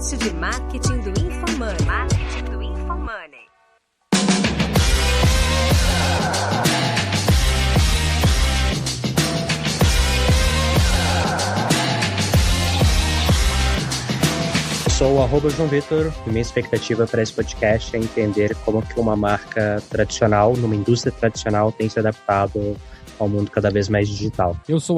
podcast de marketing do InfoMoney. Marketing do InfoMoney. Sou o @João Vitor e minha expectativa para esse podcast é entender como que uma marca tradicional, numa indústria tradicional, tem se adaptado ao mundo cada vez mais digital. Eu sou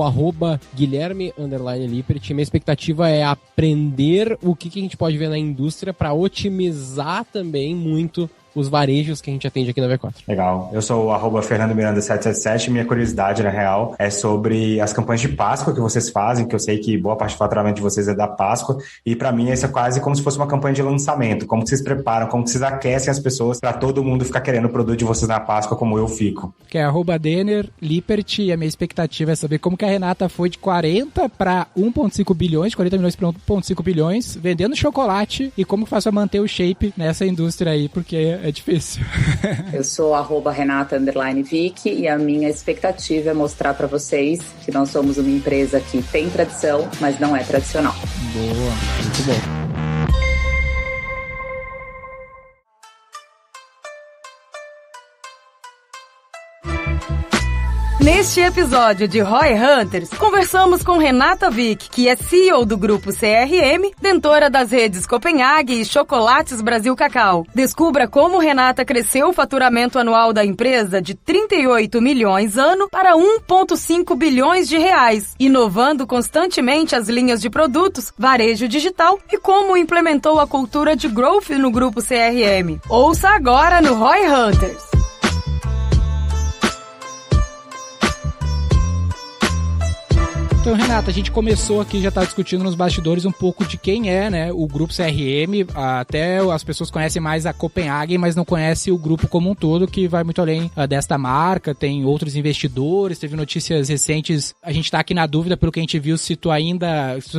@Guilherme_Lippert. Minha expectativa é aprender o que a gente pode ver na indústria para otimizar também muito os varejos que a gente atende aqui na V4. Legal. Eu sou o @FernandoMiranda777. Minha curiosidade, na real, é sobre as campanhas de Páscoa que vocês fazem, que eu sei que boa parte do faturamento de vocês é da Páscoa, e para mim isso é quase como se fosse uma campanha de lançamento. Como que vocês preparam, como que vocês aquecem as pessoas para todo mundo ficar querendo o produto de vocês na Páscoa, como eu fico. Que é @DenerLippert, e a minha expectativa é saber como que a Renata foi de 40 para 1,5 bilhões, 40 milhões para 1,5 bilhões, vendendo chocolate, e como que faz para manter o shape nessa indústria aí, porque é difícil. Eu sou @Renata_Vick, e a minha expectativa é mostrar para vocês que nós somos uma empresa que tem tradição, mas não é tradicional. Boa, muito bom. Neste episódio de Roy Hunters, conversamos com Renata Vick, que é CEO do Grupo CRM, dentora das redes Copenhague e Chocolates Brasil Cacau. Descubra como Renata cresceu o faturamento anual da empresa de 38 milhões ano para 1,5 bilhões de reais, inovando constantemente as linhas de produtos, varejo digital e como implementou a cultura de growth no Grupo CRM. Ouça agora no Roy Hunters. Então, Renata, a gente começou aqui, já tá discutindo nos bastidores um pouco de quem é, né, o Grupo CRM. Até as pessoas conhecem mais a Copenhagen, mas não conhecem o grupo como um todo, que vai muito além desta marca. Tem outros investidores, teve notícias recentes. A gente tá aqui na dúvida, pelo que a gente viu, se tu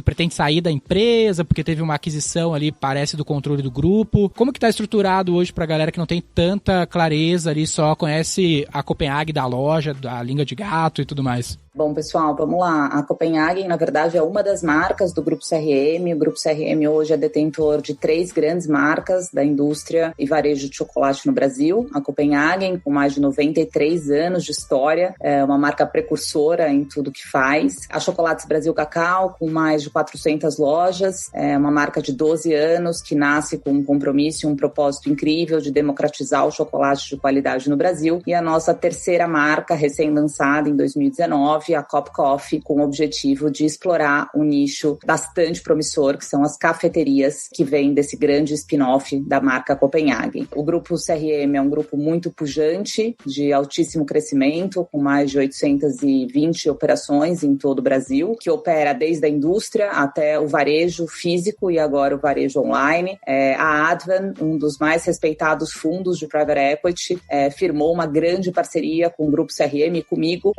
pretende sair da empresa, porque teve uma aquisição ali, parece, do controle do grupo. Como que tá estruturado hoje pra galera que não tem tanta clareza ali, só conhece a Copenhagen da loja, da língua de gato e tudo mais? Bom, pessoal, vamos lá. A Copenhagen, na verdade, é uma das marcas do Grupo CRM. O Grupo CRM hoje é detentor de 3 grandes marcas da indústria e varejo de chocolate no Brasil. A Copenhagen, com mais de 93 anos de história, é uma marca precursora em tudo que faz. A Chocolates Brasil Cacau, com mais de 400 lojas, é uma marca de 12 anos que nasce com um compromisso e um propósito incrível de democratizar o chocolate de qualidade no Brasil. E a nossa terceira marca, recém-lançada em 2019, a Cop Coffee, com o objetivo de explorar um nicho bastante promissor, que são as cafeterias que vêm desse grande spin-off da marca Copenhagen. O grupo CRM é um grupo muito pujante, de altíssimo crescimento, com mais de 820 operações em todo o Brasil, que opera desde a indústria até o varejo físico e agora o varejo online. A Advan, um dos mais respeitados fundos de private equity, firmou uma grande parceria com o grupo CRM e comigo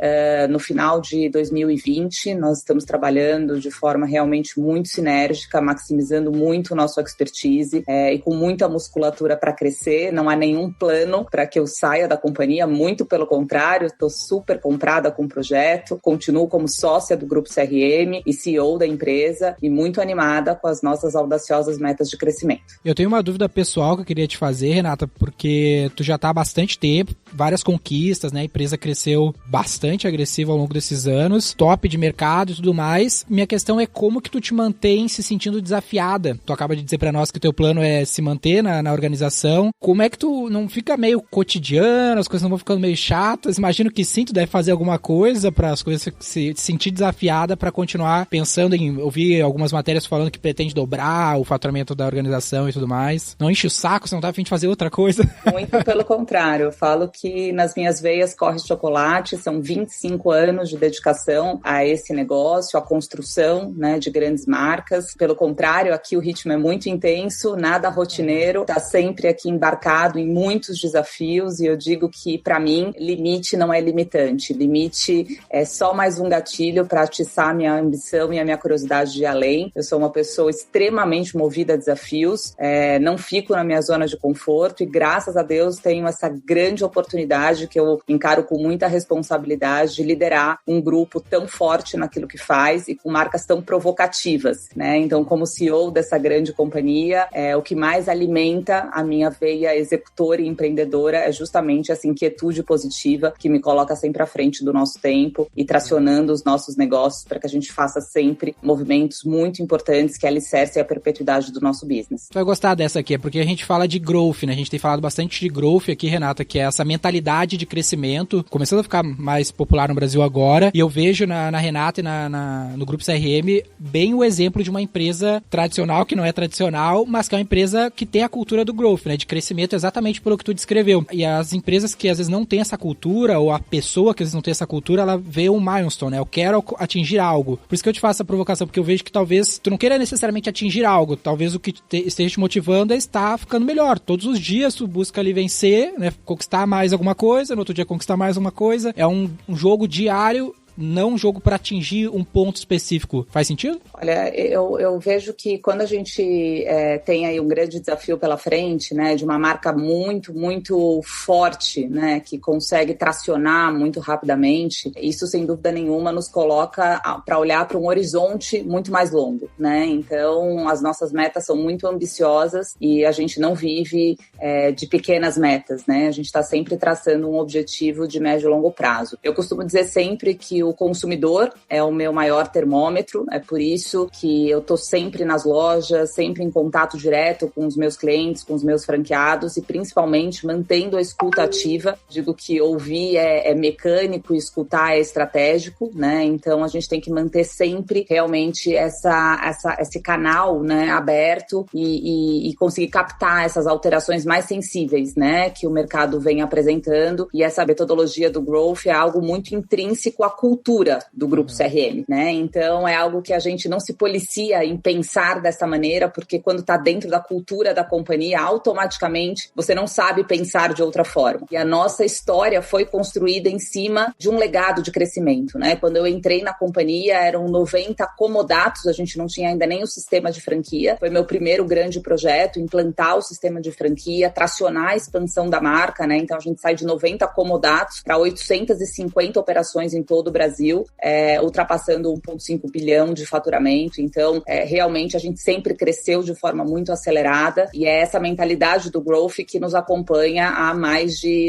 no final de 2020. Nós estamos trabalhando de forma realmente muito sinérgica, maximizando muito o nosso expertise e com muita musculatura para crescer. Não há nenhum plano para que eu saia da companhia, muito pelo contrário, estou super comprada com o projeto, continuo como sócia do Grupo CRM e CEO da empresa e muito animada com as nossas audaciosas metas de crescimento. Eu tenho uma dúvida pessoal que eu queria te fazer, Renata, porque tu já está há bastante tempo, várias conquistas, né? A empresa cresceu bastante agressiva ao longo desses anos, top de mercado e tudo mais. Minha questão é como que tu te mantém se sentindo desafiada. Tu acaba de dizer pra nós que o teu plano é se manter na organização. Como é que tu não fica meio cotidiano, as coisas não vão ficando meio chatas? Imagino que sim, tu deve fazer alguma coisa para as coisas se sentir desafiada para continuar pensando em ouvir algumas matérias falando que pretende dobrar o faturamento da organização e tudo mais. Não enche o saco, você não tá a fim de fazer outra coisa? Muito pelo contrário. Eu falo que nas minhas veias corre chocolate, são 25 anos de dedicação a esse negócio, a construção, né, de grandes marcas. Pelo contrário, aqui o ritmo é muito intenso, nada rotineiro, tá sempre aqui embarcado em muitos desafios, e eu digo que, para mim, limite não é limitante. Limite é só mais um gatilho para atiçar a minha ambição e a minha curiosidade de ir além. Eu sou uma pessoa extremamente movida a desafios, não fico na minha zona de conforto, e graças a Deus tenho essa grande oportunidade que eu encaro com muita responsabilidade de liderar um grupo tão forte naquilo que faz e com marcas tão provocativas, né? Então, como CEO dessa grande companhia, o que mais alimenta a minha veia executora e empreendedora é justamente essa inquietude positiva que me coloca sempre à frente do nosso tempo e tracionando os nossos negócios para que a gente faça sempre movimentos muito importantes que alicercem a perpetuidade do nosso business. Você vai gostar dessa aqui, porque a gente fala de growth, né? A gente tem falado bastante de growth aqui, Renata, que é essa mentalidade de crescimento, começando a ficar mais popular no Brasil agora, e eu vejo na Renata e no Grupo CRM bem o exemplo de uma empresa tradicional, que não é tradicional, mas que é uma empresa que tem a cultura do growth, né? De crescimento, exatamente pelo que tu descreveu. E as empresas que às vezes não têm essa cultura, ou a pessoa que às vezes não tem essa cultura, ela vê um milestone, né? Eu quero atingir algo. Por isso que eu te faço essa provocação, porque eu vejo que talvez tu não queira necessariamente atingir algo, talvez o que esteja te motivando é estar ficando melhor. Todos os dias tu busca ali vencer, né? Conquistar mais alguma coisa, no outro dia conquistar mais uma coisa. É um jogo diário, não um jogo para atingir um ponto específico. Faz sentido? Olha, eu vejo que quando a gente tem aí um grande desafio pela frente, né, de uma marca muito, muito forte, né, que consegue tracionar muito rapidamente, isso sem dúvida nenhuma nos coloca para olhar para um horizonte muito mais longo, né? Então, as nossas metas são muito ambiciosas e a gente não vive de pequenas metas, né? A gente está sempre traçando um objetivo de médio e longo prazo. Eu costumo dizer sempre que o consumidor é o meu maior termômetro, é por isso que eu estou sempre nas lojas, sempre em contato direto com os meus clientes, com os meus franqueados e principalmente mantendo a escuta ativa. Digo que ouvir é mecânico e escutar é estratégico, né? Então a gente tem que manter sempre realmente esse canal, né, aberto e conseguir captar essas alterações mais sensíveis, né, que o mercado vem apresentando, e essa metodologia do growth é algo muito intrínseco à cultura do Grupo CRM, né? Então é algo que a gente não se policia em pensar dessa maneira, porque quando está dentro da cultura da companhia, automaticamente você não sabe pensar de outra forma. E a nossa história foi construída em cima de um legado de crescimento, né? Quando eu entrei na companhia, eram 90 comodatos, a gente não tinha ainda nem o sistema de franquia. Foi meu primeiro grande projeto, implantar o sistema de franquia, tracionar a expansão da marca, né? Então a gente sai de 90 comodatos para 850 operações em todo o Brasil, ultrapassando 1,5 bilhão de faturamento. Então, realmente a gente sempre cresceu de forma muito acelerada e é essa mentalidade do growth que nos acompanha há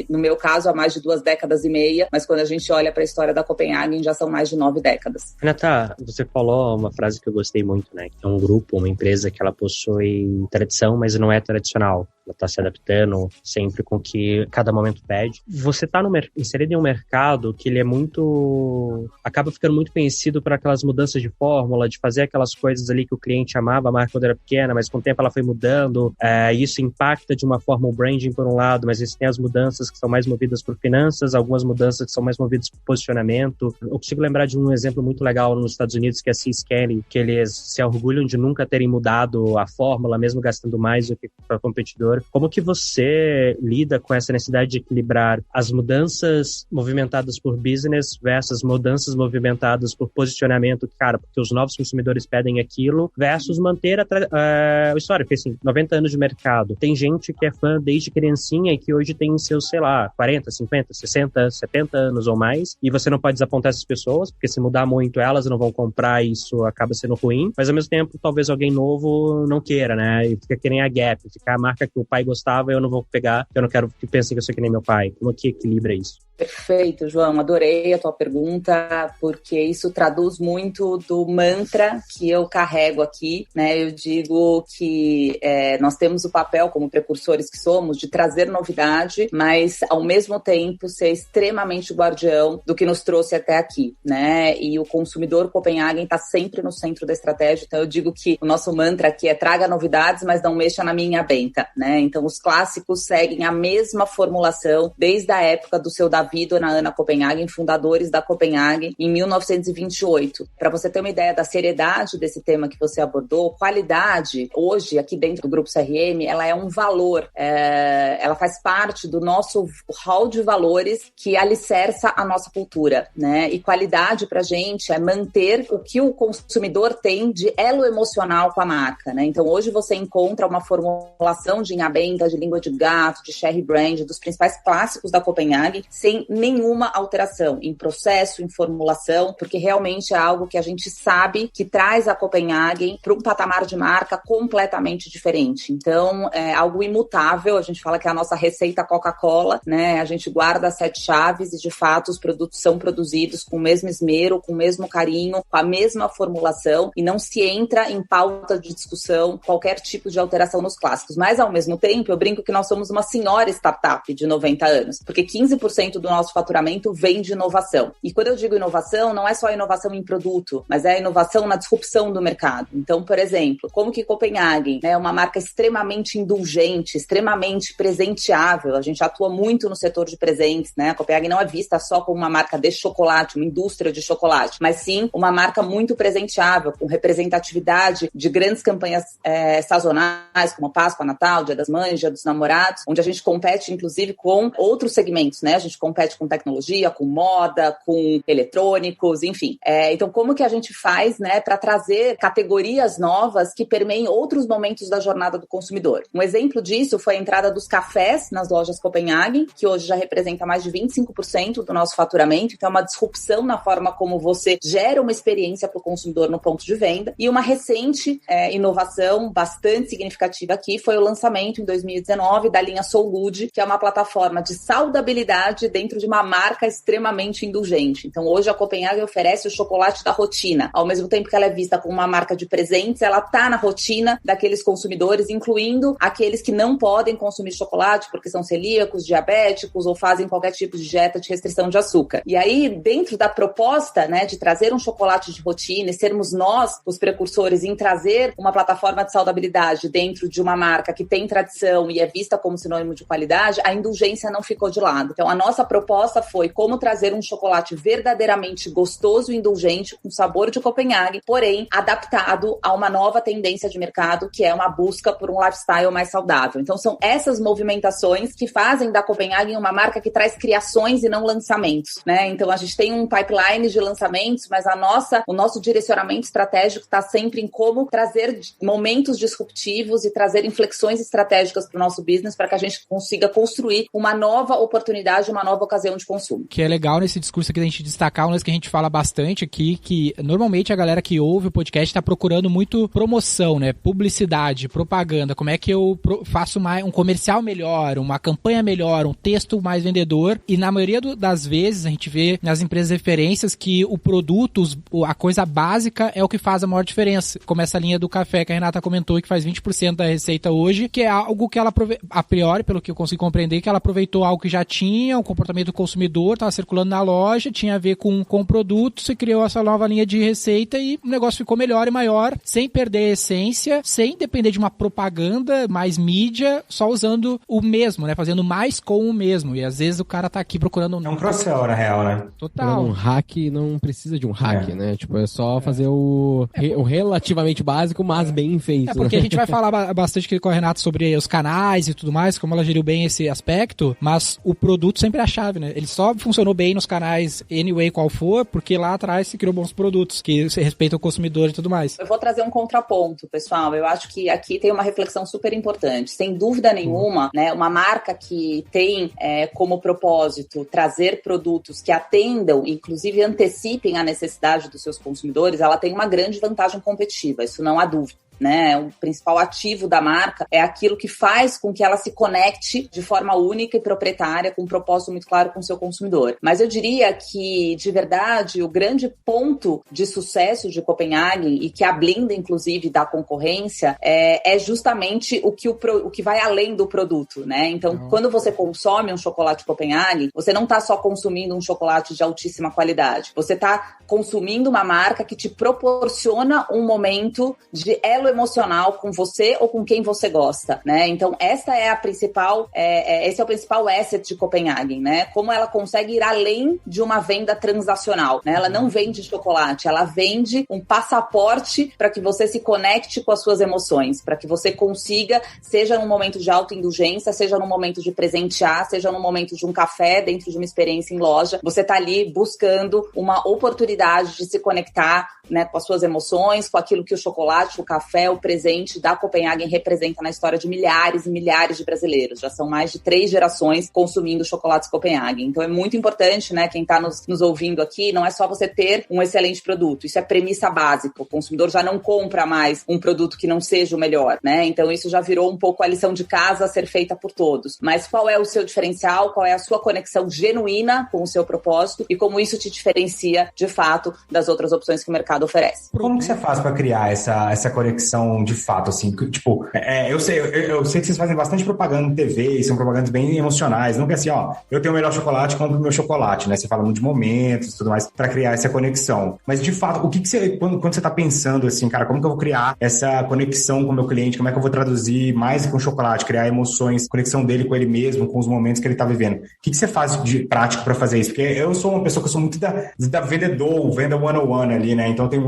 no meu caso, há mais de 2 décadas e meia, mas quando a gente olha para a história da Copenhagen, já são mais de 9 décadas. Renata, você falou uma frase que eu gostei muito, né? É um grupo, uma empresa que ela possui tradição, mas não é tradicional. Ela está se adaptando sempre com o que cada momento pede. Você está inserido em um mercado que ele é muito... acaba ficando muito conhecido por aquelas mudanças de fórmula, de fazer aquelas coisas ali que o cliente amava, a marca quando era pequena, mas com o tempo ela foi mudando. Isso impacta de uma forma o branding por um lado, mas isso tem as mudanças que são mais movidas por finanças, algumas mudanças que são mais movidas por posicionamento. Eu consigo lembrar de um exemplo muito legal nos Estados Unidos, que é a Seascanning, que eles se orgulham de nunca terem mudado a fórmula, mesmo gastando mais do que para competidor. Como que você lida com essa necessidade de equilibrar as mudanças movimentadas por business versus mudanças movimentadas por posicionamento, cara, porque os novos consumidores pedem aquilo, versus manter a história, porque assim, 90 anos de mercado. Tem gente que é fã desde criancinha e que hoje tem seus, 40, 50, 60, 70 anos ou mais, e você não pode desapontar essas pessoas, porque se mudar muito elas não vão comprar, isso acaba sendo ruim, mas ao mesmo tempo talvez alguém novo não queira, né, e fica que nem a Gap, fica a marca que o pai gostava, eu não vou pegar, eu não quero que pensem que eu sou que nem meu pai. Como que equilibra isso? Perfeito, João. Adorei a tua pergunta, porque isso traduz muito do mantra que eu carrego aqui, né? Eu digo que nós temos o papel, como precursores que somos, de trazer novidade, mas, ao mesmo tempo, ser extremamente guardião do que nos trouxe até aqui, né? E o consumidor Copenhagen está sempre no centro da estratégia. Então, eu digo que o nosso mantra aqui é traga novidades, mas não mexa na minha benta, né? Então, os clássicos seguem a mesma formulação desde a época do seu Davi e Dona Ana Copenhagen, fundadores da Copenhagen, em 1928. Para você ter uma ideia da seriedade desse tema que você abordou, qualidade, hoje, aqui dentro do Grupo CRM, ela é um valor, ela faz parte do nosso hall de valores que alicerça a nossa cultura, né? E qualidade pra gente é manter o que o consumidor tem de elo emocional com a marca, né? Então, hoje você encontra uma formulação de inhabenta, de língua de gato, de cherry brand, dos principais clássicos da Copenhagen, sem sem nenhuma alteração em processo, em formulação, porque realmente é algo que a gente sabe que traz a Copenhagen para um patamar de marca completamente diferente. Então, é algo imutável. A gente fala que é a nossa receita Coca-Cola, né? A gente guarda as 7 chaves e, de fato, os produtos são produzidos com o mesmo esmero, com o mesmo carinho, com a mesma formulação, e não se entra em pauta de discussão qualquer tipo de alteração nos clássicos. Mas, ao mesmo tempo, eu brinco que nós somos uma senhora startup de 90 anos, porque 15% do nosso faturamento vem de inovação. E quando eu digo inovação, não é só inovação em produto, mas é a inovação na disrupção do mercado. Então, por exemplo, como que Copenhagen, né, é uma marca extremamente indulgente, extremamente presenteável. A gente atua muito no setor de presentes, né? A Copenhagen não é vista só como uma marca de chocolate, uma indústria de chocolate, mas sim uma marca muito presenteável, com representatividade de grandes campanhas sazonais, como Páscoa, Natal, Dia das Mães, Dia dos Namorados, onde a gente compete, inclusive, com outros segmentos, né? A gente compete com tecnologia, com moda, com eletrônicos, enfim. Então, como que a gente faz, né, para trazer categorias novas que permeiem outros momentos da jornada do consumidor? Um exemplo disso foi a entrada dos cafés nas lojas Copenhagen, que hoje já representa mais de 25% do nosso faturamento. Então, é uma disrupção na forma como você gera uma experiência para o consumidor no ponto de venda. E uma recente inovação bastante significativa aqui foi o lançamento, em 2019, da linha Soulude, que é uma plataforma de saudabilidade dentro de uma marca extremamente indulgente. Então, hoje a Copenhagen oferece o chocolate da rotina. Ao mesmo tempo que ela é vista como uma marca de presentes, ela está na rotina daqueles consumidores, incluindo aqueles que não podem consumir chocolate porque são celíacos, diabéticos ou fazem qualquer tipo de dieta de restrição de açúcar. E aí, dentro da proposta, né, de trazer um chocolate de rotina e sermos nós os precursores em trazer uma plataforma de saudabilidade dentro de uma marca que tem tradição e é vista como sinônimo de qualidade, a indulgência não ficou de lado. Então, a nossa proposta foi como trazer um chocolate verdadeiramente gostoso e indulgente, com sabor de Copenhagen, porém adaptado a uma nova tendência de mercado, que é uma busca por um lifestyle mais saudável. Então, são essas movimentações que fazem da Copenhagen uma marca que traz criações e não lançamentos, né? Então, a gente tem um pipeline de lançamentos, mas o nosso direcionamento estratégico está sempre em como trazer momentos disruptivos e trazer inflexões estratégicas para o nosso business para que a gente consiga construir uma nova oportunidade, uma nova ocasião de consumo. Que é legal nesse discurso aqui da gente destacar um lance que a gente fala bastante aqui, que normalmente a galera que ouve o podcast está procurando muito promoção, né? Publicidade, propaganda, como é que eu faço um comercial melhor, uma campanha melhor, um texto mais vendedor, e na maioria das vezes a gente vê nas empresas referências que o produto, a coisa básica é o que faz a maior diferença, como essa linha do café que a Renata comentou, que faz 20% da receita hoje, que é algo que ela, a priori, pelo que eu consigo compreender, que ela aproveitou algo que já tinha, o comportamento do consumidor, estava circulando na loja, tinha a ver com o produto, se criou essa nova linha de receita e o negócio ficou melhor e maior, sem perder a essência, sem depender de uma propaganda, mais mídia, só usando o mesmo, né? Fazendo mais com o mesmo. E às vezes o cara tá aqui procurando... É um cross-sell, na real, né? Total. Um hack não precisa de um hack, né? Tipo, é só fazer o relativamente básico, mas bem feito. Porque a gente vai falar bastante aqui com a Renata sobre os canais e tudo mais, como ela geriu bem esse aspecto, mas o produto sempre é a chave, né? Ele só funcionou bem nos canais anyway, qual for, porque lá atrás se criou bons produtos, que respeitam o consumidor e tudo mais. Eu vou trazer um contraponto, pessoal. Eu acho que aqui tem uma reflexão super importante. Sem dúvida nenhuma, né, uma marca que tem como propósito trazer produtos que atendam, inclusive antecipem a necessidade dos seus consumidores, ela tem uma grande vantagem competitiva, isso não há dúvida. Né? O principal ativo da marca é aquilo que faz com que ela se conecte de forma única e proprietária, com um propósito muito claro com o seu consumidor. Mas eu diria que, de verdade, o grande ponto de sucesso de Copenhagen e que a blinda, inclusive, da concorrência é justamente o que vai além do produto, né? Então, quando você consome um chocolate Copenhagen, você não está só consumindo um chocolate de altíssima qualidade. Você está consumindo uma marca que te proporciona um momento de elo emocional com você ou com quem você gosta, né? Então, essa é a principal, esse é o principal asset de Copenhagen, né? Como ela consegue ir além de uma venda transacional, né? Ela não vende chocolate, ela vende um passaporte para que você se conecte com as suas emoções, para que você consiga, seja num momento de autoindulgência, seja num momento de presentear, seja num momento de um café dentro de uma experiência em loja, você tá ali buscando uma oportunidade de se conectar, né, com as suas emoções, com aquilo que o chocolate, o café papel presente da Copenhagen representa na história de milhares e milhares de brasileiros. Já são mais de 3 gerações consumindo chocolates Copenhagen. Então é muito importante, né, quem está nos ouvindo aqui, não é só você ter um excelente produto, isso é premissa básica. O consumidor já não compra mais um produto que não seja o melhor, né? Então isso já virou um pouco a lição de casa a ser feita por todos. Mas qual é o seu diferencial? Qual é a sua conexão genuína com o seu propósito e como isso te diferencia, de fato, das outras opções que o mercado oferece? Como que você faz para criar essa conexão de fato, assim? Tipo, eu sei que vocês fazem bastante propaganda em TV, e são propagandas bem emocionais. Não que assim, ó, eu tenho o melhor chocolate, compro o meu chocolate, né? Você fala muito de momentos e tudo mais para criar essa conexão. Mas, de fato, o que você, quando você tá pensando assim, cara, como que eu vou criar essa conexão com o meu cliente? Como é que eu vou traduzir mais que um chocolate, criar emoções, conexão dele com ele mesmo, com os momentos que ele tá vivendo? O que você faz de prático para fazer isso? Porque eu sou uma pessoa que eu sou muito da vendedor, venda one-on-one ali, né? Então tem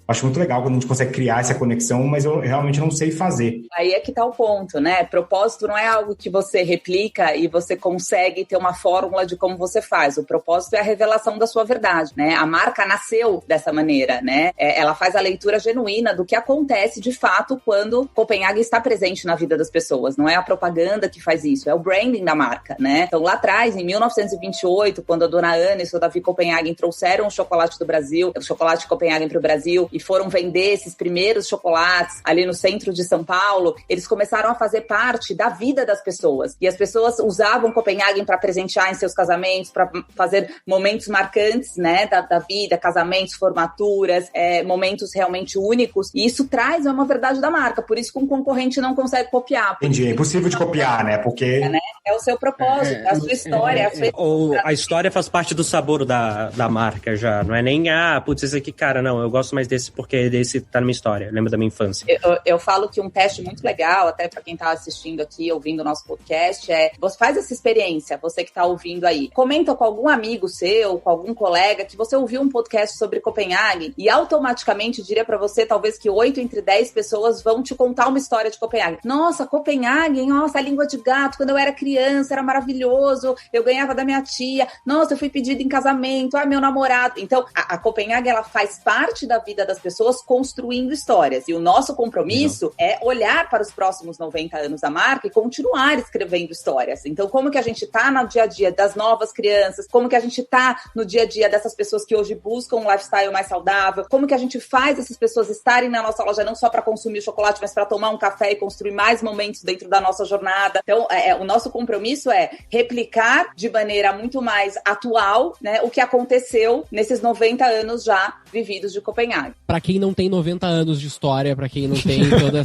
acho muito legal quando a gente consegue criar essa conexão, mas eu realmente não sei fazer. Aí é que tá o ponto, né? Propósito não é algo que você replica e você consegue ter uma fórmula de como você faz. O propósito é a revelação da sua verdade, né? A marca nasceu dessa maneira, né? Ela faz a leitura genuína do que acontece de fato quando Copenhagen está presente na vida das pessoas. Não é a propaganda que faz isso, é o branding da marca, né? Então lá atrás, em 1928, quando a dona Ana e o seu Davi Copenhagen trouxeram o chocolate do Brasil, o chocolate Copenhagen para o Brasil e foram vender esses primeiros chocolates ali no centro de São Paulo, eles começaram a fazer parte da vida das pessoas. E as pessoas usavam Copenhagen para presentear em seus casamentos, para fazer momentos marcantes, né, da vida, casamentos, formaturas, momentos realmente únicos. E isso traz uma verdade da marca. Por isso que um concorrente não consegue copiar. Entendi, é impossível de copiar, né? Porque... É o seu propósito, é a sua história. Ou a história faz parte do sabor da marca já. Não é nem, putz, esse aqui, cara, não, eu gosto mais desse porque desse tá na minha história. Lembra da minha infância. Eu falo que um teste muito legal, até para quem tá assistindo aqui, ouvindo o nosso podcast, você faz essa experiência, você que tá ouvindo aí. Comenta com algum amigo seu, com algum colega, que você ouviu um podcast sobre Copenhagen e automaticamente diria para você, talvez que 8 entre 10 pessoas vão te contar uma história de Copenhagen. Nossa, Copenhagen, nossa, a língua de gato, quando eu era criança, era maravilhoso, eu ganhava da minha tia, nossa, eu fui pedida em casamento, meu namorado. Então, a Copenhagen, ela faz parte da vida das pessoas construindo histórias. E o nosso compromisso é olhar para os próximos 90 anos da marca e continuar escrevendo histórias. Então, como que a gente tá no dia a dia das novas crianças, como que a gente tá no dia a dia dessas pessoas que hoje buscam um lifestyle mais saudável, como que a gente faz essas pessoas estarem na nossa loja não só para consumir chocolate, mas para tomar um café e construir mais momentos dentro da nossa jornada. Então, o nosso compromisso é replicar de maneira muito mais atual, né, o que aconteceu nesses 90 anos já vividos de Copenhagen. Pra quem não tem 90 anos de história, pra quem não tem toda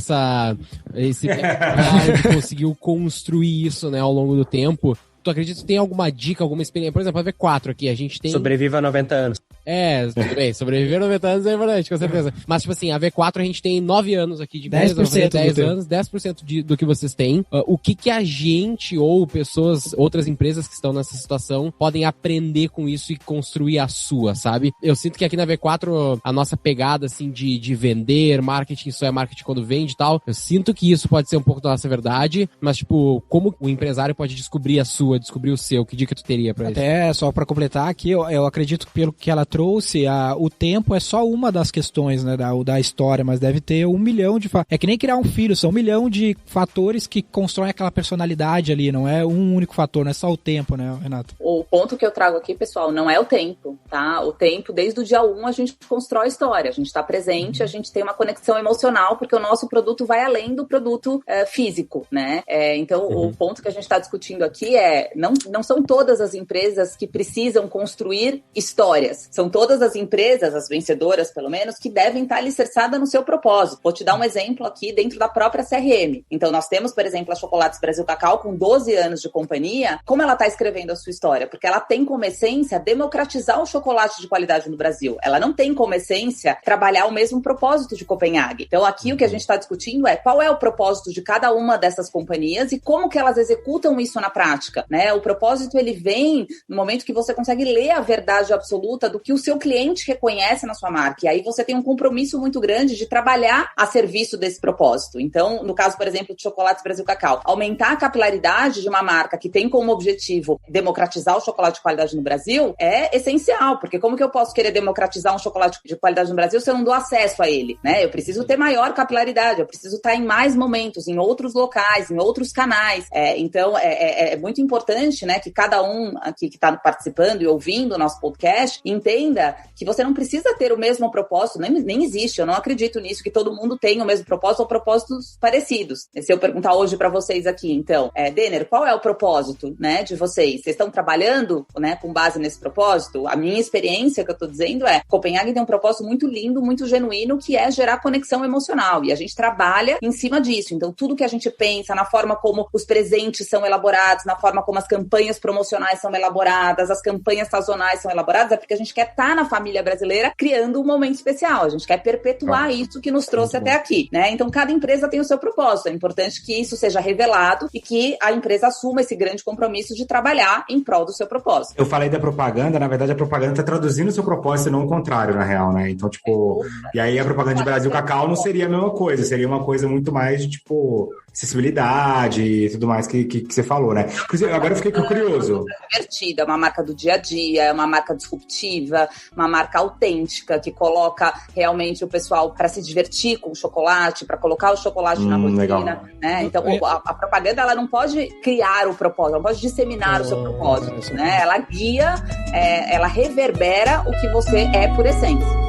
esse que conseguiu construir isso, né, ao longo do tempo, tu acredita que tem alguma dica, alguma experiência? Por exemplo, a V4 aqui, a gente tem... Sobreviva a 90 anos. Tudo bem, sobreviver a 90 anos é importante, com certeza. Mas, tipo assim, a V4 a gente tem 9 anos aqui de empresa, 10 anos, 10% do que vocês têm. O que a gente ou outras empresas que estão nessa situação podem aprender com isso e construir a sua, sabe? Eu sinto que aqui na V4 a nossa pegada, assim, de vender, marketing, só é marketing quando vende e tal, eu sinto que isso pode ser um pouco da nossa verdade, mas, tipo, como o empresário pode descobrir a sua, descobrir o seu? Que dica tu teria pra isso? Até só pra completar aqui, eu acredito que pelo que ela trouxe, o tempo é só uma das questões, né, da história, mas deve ter 1 milhão de... É que nem criar um filho, são 1 milhão de fatores que constroem aquela personalidade ali, não é um único fator, não é só o tempo, né, Renato? O ponto que eu trago aqui, pessoal, não é o tempo, tá? O tempo, desde o dia 1, a gente constrói a história, a gente tá presente, a gente tem uma conexão emocional, porque o nosso produto vai além do produto físico, né? Então, o ponto que a gente tá discutindo aqui não são todas as empresas que precisam construir histórias. São todas as empresas, as vencedoras pelo menos, que devem estar alicerçadas no seu propósito. Vou te dar um exemplo aqui dentro da própria CRM. Então nós temos, por exemplo, a Chocolates Brasil Cacau com 12 anos de companhia. Como ela está escrevendo a sua história? Porque ela tem como essência democratizar o chocolate de qualidade no Brasil. Ela não tem como essência trabalhar o mesmo propósito de Copenhagen. Então aqui o que a gente está discutindo é qual é o propósito de cada uma dessas companhias e como que elas executam isso na prática, né? O propósito, ele vem no momento que você consegue ler a verdade absoluta do que o seu cliente reconhece na sua marca. E aí você tem um compromisso muito grande de trabalhar a serviço desse propósito. Então, no caso, por exemplo, de Chocolates Brasil Cacau, aumentar a capilaridade de uma marca que tem como objetivo democratizar o chocolate de qualidade no Brasil é essencial, porque como que eu posso querer democratizar um chocolate de qualidade no Brasil se eu não dou acesso a ele, né? Eu preciso ter maior capilaridade, eu preciso estar em mais momentos, em outros locais, em outros canais. Então, é muito importante, né, que cada um aqui que está participando e ouvindo o nosso podcast entenda que você não precisa ter o mesmo propósito, nem existe, eu não acredito nisso, que todo mundo tenha o mesmo propósito ou propósitos parecidos. Se eu perguntar hoje para vocês aqui, então, Denner, qual é o propósito, né, de vocês? Vocês estão trabalhando, né, com base nesse propósito? A minha experiência que eu estou dizendo Copenhague tem um propósito muito lindo, muito genuíno, que é gerar conexão emocional, e a gente trabalha em cima disso. Então, tudo que a gente pensa, na forma como os presentes são elaborados, na forma como as campanhas promocionais são elaboradas, as campanhas sazonais são elaboradas, é porque a gente quer estar na família brasileira criando um momento especial, a gente quer perpetuar isso que nos trouxe até aqui, né? Então, cada empresa tem o seu propósito, é importante que isso seja revelado e que a empresa assuma esse grande compromisso de trabalhar em prol do seu propósito. Eu falei da propaganda, na verdade a propaganda está traduzindo o seu propósito e não o contrário, na real, né? Então, tipo, e aí a propaganda de Brasil Cacau não seria a mesma coisa, seria uma coisa muito mais de, tipo, acessibilidade e tudo mais que você falou, né? Inclusive, agora eu fiquei curioso. Divertida, uma marca do dia a dia, é uma marca disruptiva, uma marca autêntica, que coloca realmente o pessoal para se divertir com o chocolate, para colocar o chocolate na rotina, legal. Né? Então, a propaganda, ela não pode criar o propósito, ela não pode disseminar o seu propósito, né? Ela guia, ela reverbera o que você é por essência.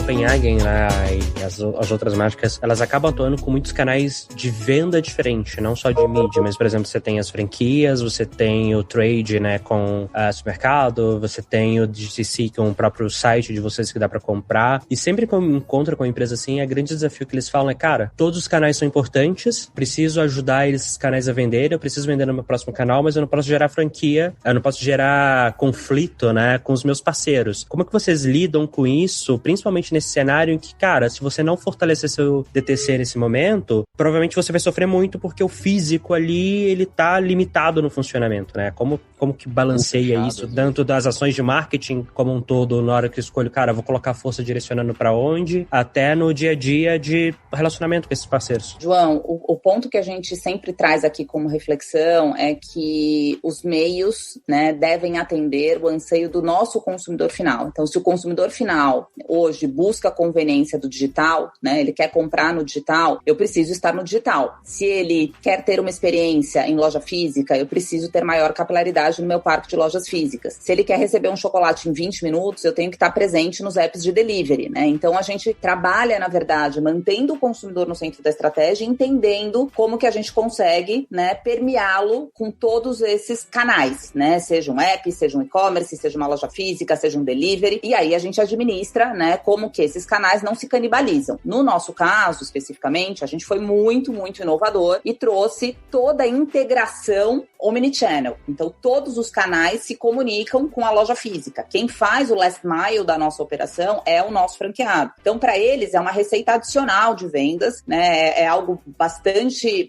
Copenhagen, né, e as outras marcas, elas acabam atuando com muitos canais de venda diferente, não só de mídia, mas, por exemplo, você tem as franquias, você tem o trade, né, com supermercado, você tem o DTC, que é o próprio site de vocês que dá pra comprar, e sempre que eu me encontro com uma empresa assim, o grande desafio que eles falam é, cara, todos os canais são importantes, preciso ajudar esses canais a vender, eu preciso vender no meu próximo canal, mas eu não posso gerar franquia, eu não posso gerar conflito, né, com os meus parceiros. Como é que vocês lidam com isso, principalmente nesse cenário em que, cara, se você não fortalecer seu DTC nesse momento, provavelmente você vai sofrer muito porque o físico ali, ele tá limitado no funcionamento, né? Como que balanceia isso, tanto das ações de marketing como um todo, na hora que eu escolho, cara, vou colocar a força direcionando pra onde, até no dia a dia de relacionamento com esses parceiros. João, o ponto que a gente sempre traz aqui como reflexão é que os meios, né, devem atender o anseio do nosso consumidor final. Então, se o consumidor final hoje busca a conveniência do digital, né, ele quer comprar no digital, eu preciso estar no digital. Se ele quer ter uma experiência em loja física, eu preciso ter maior capilaridade no meu parque de lojas físicas. Se ele quer receber um chocolate em 20 minutos, eu tenho que estar presente nos apps de delivery, né? Então, a gente trabalha, na verdade, mantendo o consumidor no centro da estratégia e entendendo como que a gente consegue, né, permeá-lo com todos esses canais, né? Seja um app, seja um e-commerce, seja uma loja física, seja um delivery. E aí, a gente administra, né, como que esses canais não se canibalizam. No nosso caso, especificamente, a gente foi muito, muito inovador e trouxe toda a integração omnichannel. Então, todos os canais se comunicam com a loja física. Quem faz o last mile da nossa operação é o nosso franqueado. Então, para eles, é uma receita adicional de vendas, né? É algo bastante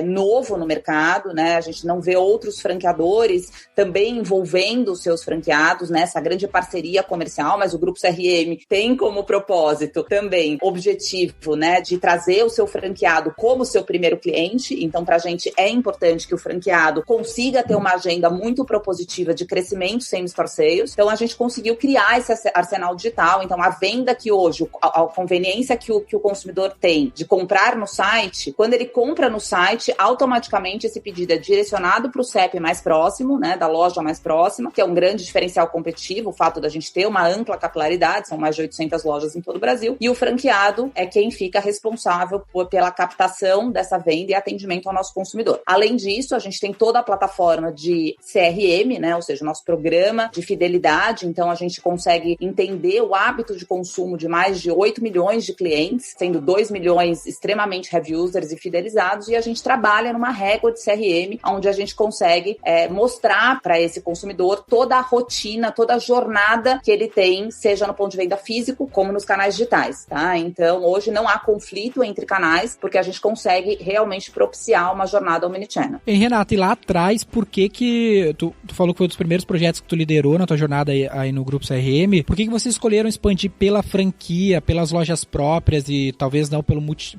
novo no mercado, né? A gente não vê outros franqueadores também envolvendo os seus franqueados nessa grande parceria comercial, mas o Grupo CRM tem como propósito também objetivo, né, de trazer o seu franqueado como seu primeiro cliente. Então, para a gente é importante que o franqueado consiga ter uma agenda muito propositiva de crescimento sem store sales. Então, a gente conseguiu criar esse arsenal digital. Então, a venda que hoje, a conveniência que o consumidor tem de comprar no site, quando ele compra no site, automaticamente esse pedido é direcionado para o CEP mais próximo, né, da loja mais próxima, que é um grande diferencial competitivo, o fato da gente ter uma ampla capilaridade, são mais de 800 lojas em todo o Brasil, e o franqueado é quem fica responsável pela captação dessa venda e atendimento ao nosso consumidor. Além disso, a gente tem toda a plataforma de CRM, né, ou seja, o nosso programa de fidelidade, então a gente consegue entender o hábito de consumo de mais de 8 milhões de clientes, sendo 2 milhões extremamente heavy users e fidelizados, e a gente trabalha numa régua de CRM, onde a gente consegue mostrar para esse consumidor toda a rotina, toda a jornada que ele tem, seja no ponto de venda físico como nos canais digitais, tá? Então, hoje não há conflito entre canais, porque a gente consegue realmente propiciar uma jornada omnichannel. E Renata, e lá atrás, por que tu falou que foi um dos primeiros projetos que tu liderou na tua jornada aí no Grupo CRM, por que vocês escolheram expandir pela franquia, pelas lojas próprias e talvez não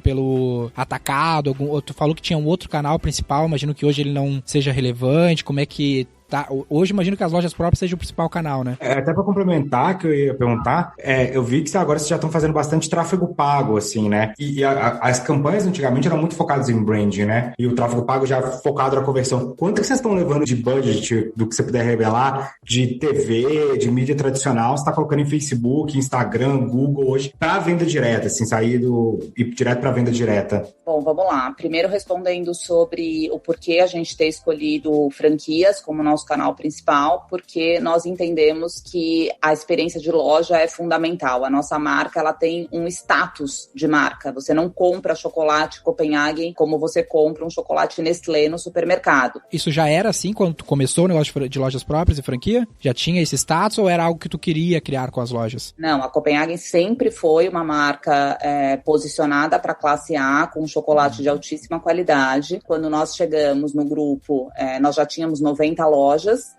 pelo atacado? Tu falou que tinha um outro canal principal, imagino que hoje ele não seja relevante, como é que... Tá, hoje imagino que as lojas próprias sejam o principal canal, né? Até para complementar, que eu ia perguntar, eu vi que agora vocês já estão fazendo bastante tráfego pago, assim, né? E as campanhas antigamente eram muito focadas em branding, né? E o tráfego pago já focado na conversão. Quanto que vocês estão levando de budget, do que você puder revelar, de TV, de mídia tradicional, você está colocando em Facebook, Instagram, Google hoje, para venda direta, assim, ir direto para venda direta? Bom, vamos lá. Primeiro respondendo sobre o porquê a gente ter escolhido franquias como nosso canal principal, porque nós entendemos que a experiência de loja é fundamental. A nossa marca, ela tem um status de marca. Você não compra chocolate Copenhagen como você compra um chocolate Nestlé no supermercado. Isso já era assim quando tu começou o negócio de lojas próprias e franquia? Já tinha esse status ou era algo que tu queria criar com as lojas? Não, a Copenhagen sempre foi uma marca posicionada para classe A, com chocolate de altíssima qualidade. Quando nós chegamos no grupo, nós já tínhamos 90 lojas,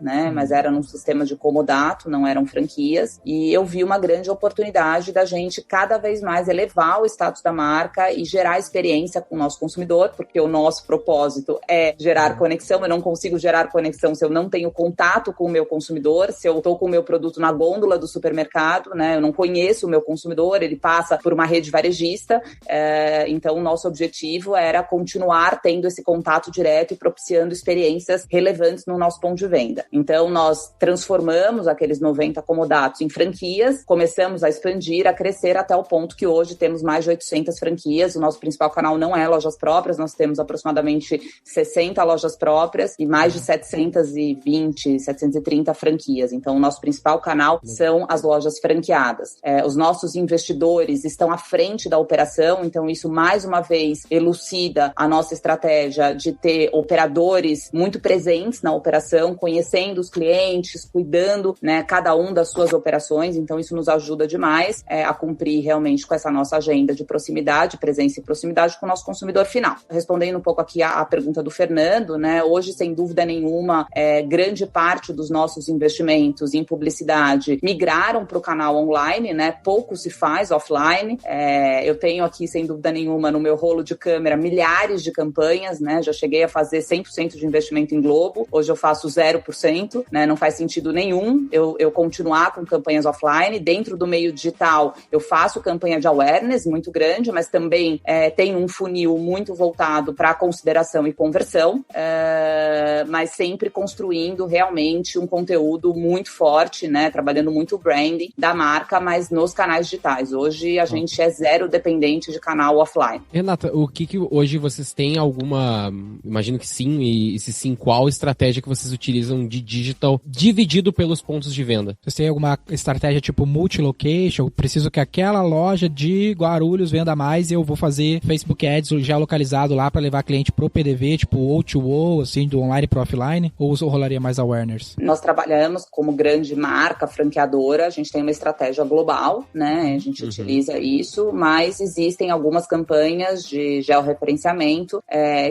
né? Mas era num sistema de comodato, não eram franquias. E eu vi uma grande oportunidade da gente cada vez mais elevar o status da marca e gerar experiência com o nosso consumidor, porque o nosso propósito é gerar conexão. Eu não consigo gerar conexão se eu não tenho contato com o meu consumidor, se eu estou com o meu produto na gôndola do supermercado, né? Eu não conheço o meu consumidor, ele passa por uma rede varejista. Então, o nosso objetivo era continuar tendo esse contato direto e propiciando experiências relevantes no nosso ponto de venda. Então, nós transformamos aqueles 90 comodatos em franquias, começamos a expandir, a crescer até o ponto que hoje temos mais de 800 franquias. O nosso principal canal não é lojas próprias, nós temos aproximadamente 60 lojas próprias e mais de 730 franquias. Então, o nosso principal canal são as lojas franqueadas. Os nossos investidores estão à frente da operação, então isso mais uma vez elucida a nossa estratégia de ter operadores muito presentes na operação, conhecendo os clientes, cuidando, né, cada um das suas operações. Então isso nos ajuda demais a cumprir realmente com essa nossa agenda de proximidade, presença e proximidade com o nosso consumidor final. Respondendo um pouco aqui a pergunta do Fernando, né, hoje sem dúvida nenhuma grande parte dos nossos investimentos em publicidade migraram para o canal online, né, pouco se faz offline. Eu tenho aqui sem dúvida nenhuma no meu rolo de câmera milhares de campanhas, né, já cheguei a fazer 100% de investimento em Globo, hoje eu faço 0%, né? Não faz sentido nenhum eu continuar com campanhas offline. Dentro do meio digital, eu faço campanha de awareness muito grande, mas também tem um funil muito voltado para consideração e conversão, mas sempre construindo realmente um conteúdo muito forte, né? Trabalhando muito o branding da marca, mas nos canais digitais. Hoje a gente é zero dependente de canal offline. Renata, o que hoje vocês têm alguma, imagino que sim, e se sim, qual estratégia que vocês utilizam de digital dividido pelos pontos de venda? Vocês têm alguma estratégia tipo multi-location? Eu preciso que aquela loja de Guarulhos venda mais e eu vou fazer Facebook Ads já localizado lá para levar cliente pro PDV, tipo O2O, assim, do online pro offline? Ou rolaria mais awareness? Nós trabalhamos como grande marca franqueadora, a gente tem uma estratégia global, né? A gente utiliza isso, mas existem algumas campanhas de georreferenciamento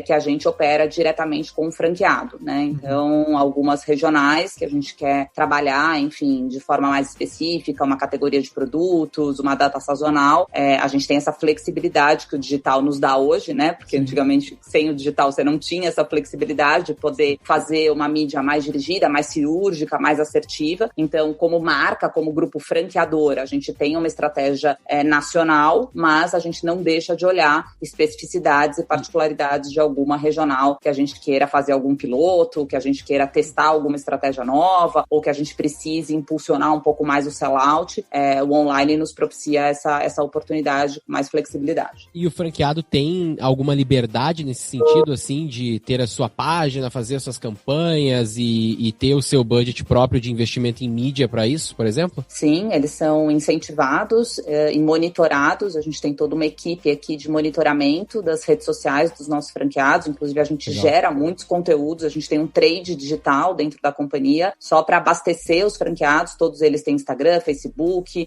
que a gente opera diretamente com o franqueado, né? Então, algumas regionais que a gente quer trabalhar, enfim, de forma mais específica, uma categoria de produtos, uma data sazonal. A gente tem essa flexibilidade que o digital nos dá hoje, né? Porque antigamente, sem o digital, você não tinha essa flexibilidade de poder fazer uma mídia mais dirigida, mais cirúrgica, mais assertiva. Então, como marca, como grupo franqueador, a gente tem uma estratégia nacional, mas a gente não deixa de olhar especificidades e particularidades de alguma regional que a gente queira fazer algum piloto, que a gente queira testar alguma estratégia nova, ou que a gente precise impulsionar um pouco mais o sell-out. O online nos propicia essa oportunidade com mais flexibilidade. E o franqueado tem alguma liberdade nesse sentido, assim, de ter a sua página, fazer as suas campanhas e ter o seu budget próprio de investimento em mídia para isso, por exemplo? Sim, eles são incentivados e monitorados. A gente tem toda uma equipe aqui de monitoramento das redes sociais dos nossos franqueados. Inclusive, a gente gera muitos conteúdos. A gente tem um trade digital digital dentro da companhia, só para abastecer os franqueados. Todos eles têm Instagram, Facebook,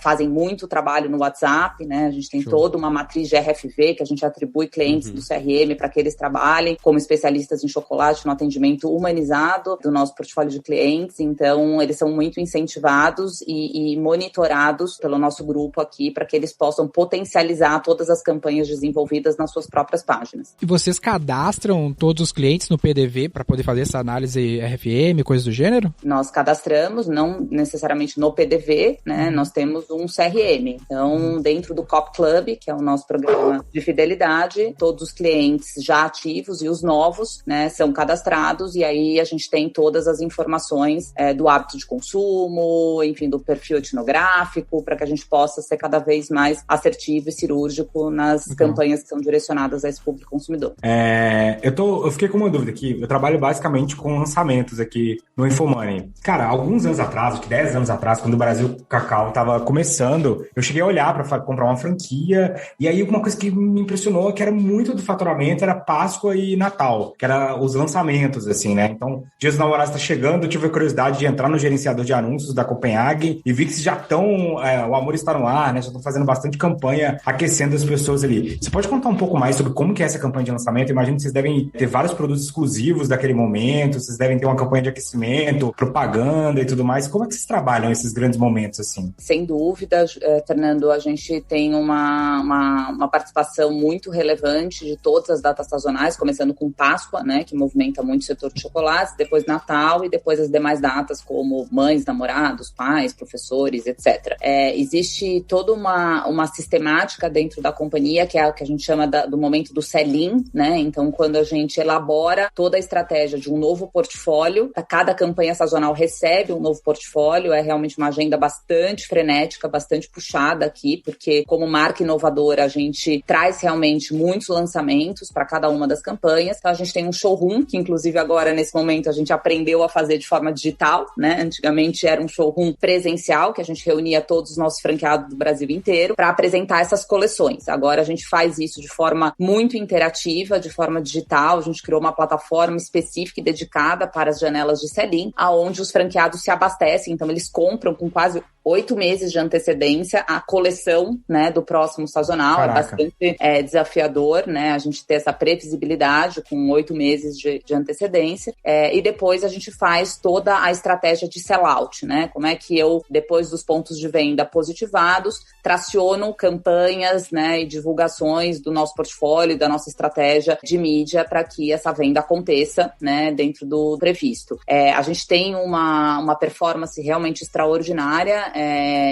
fazem muito trabalho no WhatsApp, né? A gente tem toda uma matriz de RFV que a gente atribui clientes do CRM para que eles trabalhem como especialistas em chocolate no atendimento humanizado do nosso portfólio de clientes. Então, eles são muito incentivados e monitorados pelo nosso grupo aqui para que eles possam potencializar todas as campanhas desenvolvidas nas suas próprias páginas. E vocês cadastram todos os clientes no PDV para poder fazer essa análise RFM, coisas do gênero? Nós cadastramos, não necessariamente no PDV, né? Nós temos um CRM. Então, dentro do Cop Club, que é o nosso programa de fidelidade, todos os clientes já ativos e os novos, né, são cadastrados, e aí a gente tem todas as informações do hábito de consumo, enfim, do perfil etnográfico, para que a gente possa ser cada vez mais assertivo e cirúrgico nas campanhas que são direcionadas a esse público consumidor. Eu fiquei com uma dúvida aqui. Eu trabalho basicamente com lançamentos aqui no Infomoney. Cara, alguns anos atrás, acho que 10 anos atrás, quando o Brasil Cacau estava começando, eu cheguei a olhar para comprar uma franquia, e aí uma coisa que me impressionou, que era muito do faturamento, era Páscoa e Natal, que era os lançamentos, assim, né? Então, Dia dos Namorados tá chegando, eu tive a curiosidade de entrar no gerenciador de anúncios da Copenhague e vi que já estão, o amor está no ar, né? Já estão fazendo bastante campanha, aquecendo as pessoas ali. Você pode contar um pouco mais sobre como que é essa campanha de lançamento? Eu imagino que vocês devem ter vários produtos exclusivos daquele momento, vocês devem ter uma campanha de aquecimento, propaganda e tudo mais. Como é que vocês trabalham esses grandes momentos, assim? Sem dúvida, Fernando, a gente tem uma participação muito relevante de todas as datas sazonais, começando com Páscoa, né, que movimenta muito o setor de chocolates, depois Natal e depois as demais datas como mães, namorados, pais, professores, etc. Existe toda uma sistemática dentro da companhia, que é o que a gente chama do momento do sell-in, né? Então, quando a gente elabora toda a estratégia de um novo portfólio, cada campanha sazonal recebe um novo portfólio, é realmente uma agenda bastante frenética, bastante puxada aqui, porque como marca inovadora, a gente traz realmente muitos lançamentos para cada uma das campanhas. Então, a gente tem um showroom, que inclusive agora, nesse momento, a gente aprendeu a fazer de forma digital, né? Antigamente era um showroom presencial, que a gente reunia todos os nossos franqueados do Brasil inteiro para apresentar essas coleções. Agora a gente faz isso de forma muito interativa, de forma digital. A gente criou uma plataforma específica e dedicada para as janelas de sell-in, aonde os franqueados se abastecem. Então, eles compram com quase 8 meses de antecedência a coleção, né, do próximo sazonal. Caraca. É bastante desafiador, né, a gente ter essa previsibilidade com 8 meses de antecedência. E depois a gente faz toda a estratégia de sell-out, né? Como é que eu, depois dos pontos de venda positivados, traciono campanhas, né, e divulgações do nosso portfólio, da nossa estratégia de mídia para que essa venda aconteça, né, dentro do previsto. A gente tem uma performance realmente extraordinária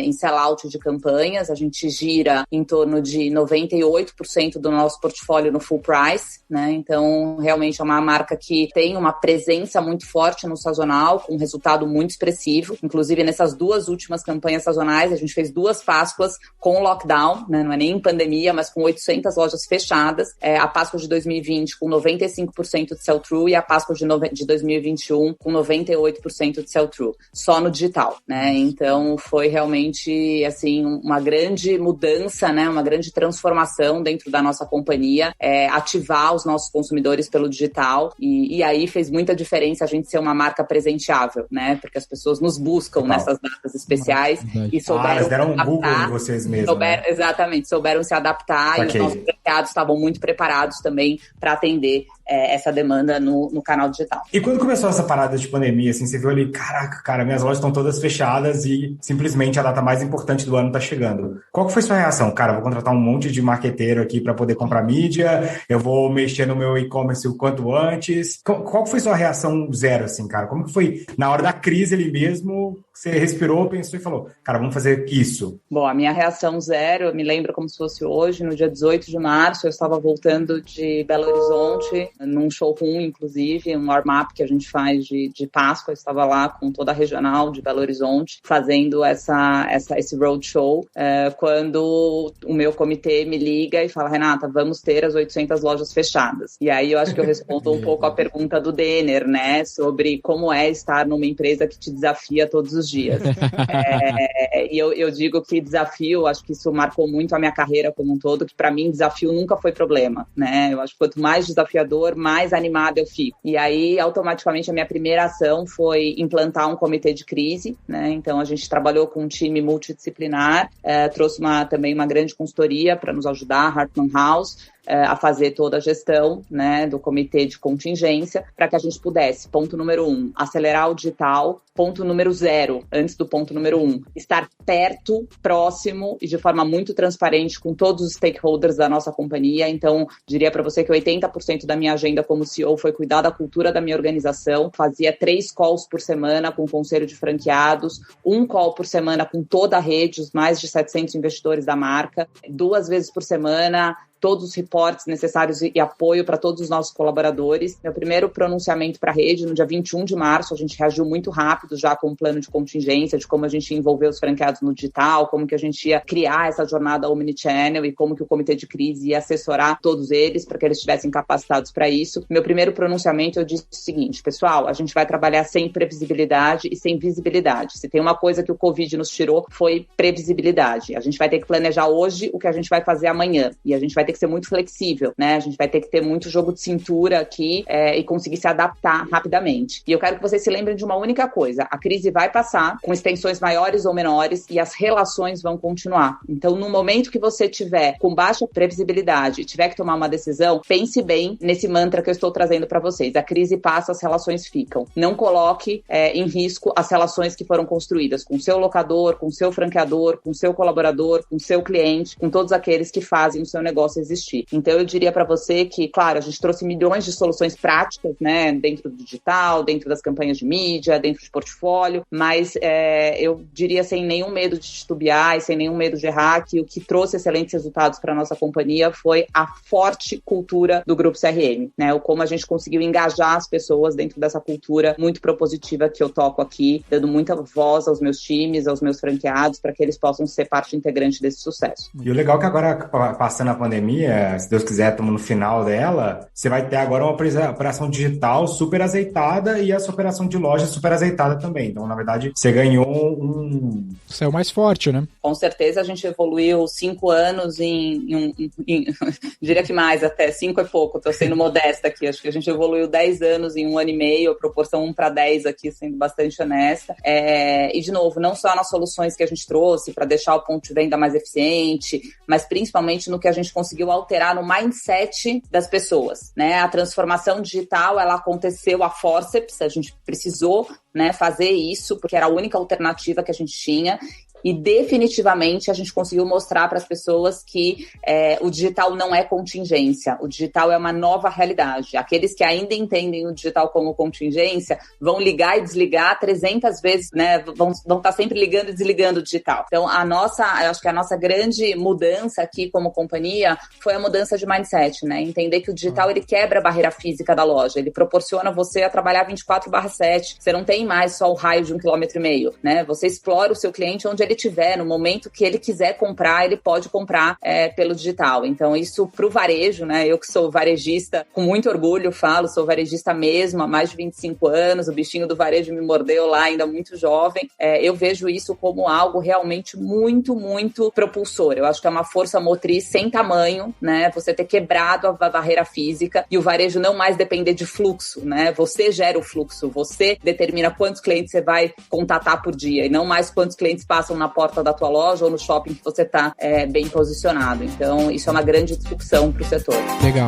em sell-out de campanhas. A gente gira em torno de 98% do nosso portfólio no full price, né? Então, realmente é uma marca que tem uma presença muito forte no sazonal, com um resultado muito expressivo. Inclusive, nessas 2 últimas campanhas sazonais, a gente fez 2 Páscoas com lockdown, né? Não é nem em pandemia, mas com 800 lojas fechadas. A Páscoa de 2020 com 95% de sell-through e a Páscoa de 2021 com 98% de sell-through, só no digital, né? Então, foi realmente, assim, uma grande mudança, né? Uma grande transformação dentro da nossa companhia, ativar os nossos consumidores pelo digital, e aí fez muita diferença a gente ser uma marca presenteável, né? Porque as pessoas nos buscam nessas datas especiais e souberam eles deram um Google em vocês mesmos, né? Exatamente, souberam se adaptar. Okay. E os nossos mercados estavam muito preparados também para atender essa demanda no canal digital. E quando começou essa parada de pandemia, assim, você viu ali, caraca, cara, minhas lojas estão todas fechadas e simplesmente a data mais importante do ano tá chegando. Qual que foi sua reação? Cara, vou contratar um monte de marqueteiro aqui para poder comprar mídia, eu vou mexer no meu e-commerce o quanto antes. Qual que foi sua reação zero, assim, cara? Como que foi na hora da crise ali mesmo? Você respirou, pensou e falou, cara, vamos fazer isso. Bom, a minha reação zero, eu me lembro como se fosse hoje, no dia 18 de março, eu estava voltando de Belo Horizonte, num showroom, inclusive, um warm-up que a gente faz de Páscoa. Eu estava lá com toda a regional de Belo Horizonte, fazendo esse roadshow, quando o meu comitê me liga e fala, Renata, vamos ter as 800 lojas fechadas. E aí eu acho que eu respondo um pouco a pergunta do Denner, né, sobre como é estar numa empresa que te desafia todos os dias. E eu digo que desafio, acho que isso marcou muito a minha carreira como um todo, que para mim desafio nunca foi problema, né? Eu acho que quanto mais desafiador for, mais animada eu fico. E aí, automaticamente, a minha primeira ação foi implantar um comitê de crise, né? Então, a gente trabalhou com um time multidisciplinar, trouxe também uma grande consultoria para nos ajudar, Hartman House, a fazer toda a gestão, né, do comitê de contingência, para que a gente pudesse, ponto número 1, acelerar o digital, ponto número 0, antes do ponto número 1, estar perto, próximo e de forma muito transparente com todos os stakeholders da nossa companhia. Então, diria para você que 80% da minha agenda como CEO foi cuidar da cultura da minha organização, fazia 3 calls por semana com o conselho de franqueados, 1 call por semana com toda a rede, os mais de 700 investidores da marca, 2 vezes por semana, todos os reportes necessários e apoio para todos os nossos colaboradores. Meu primeiro pronunciamento para a rede, no dia 21 de março, a gente reagiu muito rápido já com um plano de contingência, de como a gente ia envolver os franqueados no digital, como que a gente ia criar essa jornada omnichannel e como que o comitê de crise ia assessorar todos eles para que eles estivessem capacitados para isso. Meu primeiro pronunciamento eu disse o seguinte: pessoal, a gente vai trabalhar sem previsibilidade e sem visibilidade. Se tem uma coisa que o Covid nos tirou, foi previsibilidade. A gente vai ter que planejar hoje o que a gente vai fazer amanhã e a gente vai ter que ser muito flexível, né? A gente vai ter que ter muito jogo de cintura aqui e conseguir se adaptar rapidamente. E eu quero que vocês se lembrem de uma única coisa: a crise vai passar com extensões maiores ou menores e as relações vão continuar. Então, no momento que você tiver com baixa previsibilidade e tiver que tomar uma decisão, pense bem nesse mantra que eu estou trazendo para vocês: a crise passa, as relações ficam. Não coloque em risco as relações que foram construídas com o seu locador, com o seu franqueador, com o seu colaborador, com o seu cliente, com todos aqueles que fazem o seu negócio existir. Então, eu diria para você que, claro, a gente trouxe milhões de soluções práticas, né, dentro do digital, dentro das campanhas de mídia, dentro de portfólio, mas eu diria sem nenhum medo de titubear e sem nenhum medo de errar que o que trouxe excelentes resultados para a nossa companhia foi a forte cultura do Grupo CRM, né, o como a gente conseguiu engajar as pessoas dentro dessa cultura muito propositiva que eu toco aqui, dando muita voz aos meus times, aos meus franqueados, para que eles possam ser parte integrante desse sucesso. E o legal é que agora, passando a pandemia, se Deus quiser, estamos no final dela, você vai ter agora uma operação digital super azeitada e essa operação de loja super azeitada também. Então, na verdade, você ganhou Você é o mais forte, né? Com certeza a gente evoluiu 5 anos diria que mais até, 5 é pouco, tô sendo modesta aqui, acho que a gente evoluiu 10 anos em 1 ano e meio, a proporção 1:10 aqui, sendo bastante honesta. E, de novo, não só nas soluções que a gente trouxe para deixar o ponto de venda mais eficiente, mas principalmente no que a gente conseguiu alterar no mindset das pessoas, né? A transformação digital, ela aconteceu a forceps, a gente precisou, né, fazer isso, porque era a única alternativa que a gente tinha. E definitivamente a gente conseguiu mostrar para as pessoas que o digital não é contingência, o digital é uma nova realidade. Aqueles que ainda entendem o digital como contingência vão ligar e desligar 300 vezes, né? Vão estar sempre ligando e desligando o digital. Então, eu acho que a nossa grande mudança aqui como companhia foi a mudança de mindset, né? Entender que o digital, ele quebra a barreira física da loja, ele proporciona você a trabalhar 24/7, você não tem mais só o raio de 1,5 km, né? Você explora o seu cliente onde ele tiver, no momento que ele quiser comprar, ele pode comprar pelo digital. Então, isso pro varejo, né? Eu que sou varejista, com muito orgulho falo, sou varejista mesmo, há mais de 25 anos, o bichinho do varejo me mordeu lá, ainda muito jovem. Eu vejo isso como algo realmente muito, muito propulsor. Eu acho que é uma força motriz sem tamanho, né? Você ter quebrado a barreira física e o varejo não mais depender de fluxo, né? Você gera o fluxo, você determina quantos clientes você vai contatar por dia e não mais quantos clientes passam na porta da tua loja ou no shopping que você está bem posicionado. Então, isso é uma grande disrupção para o setor. Legal.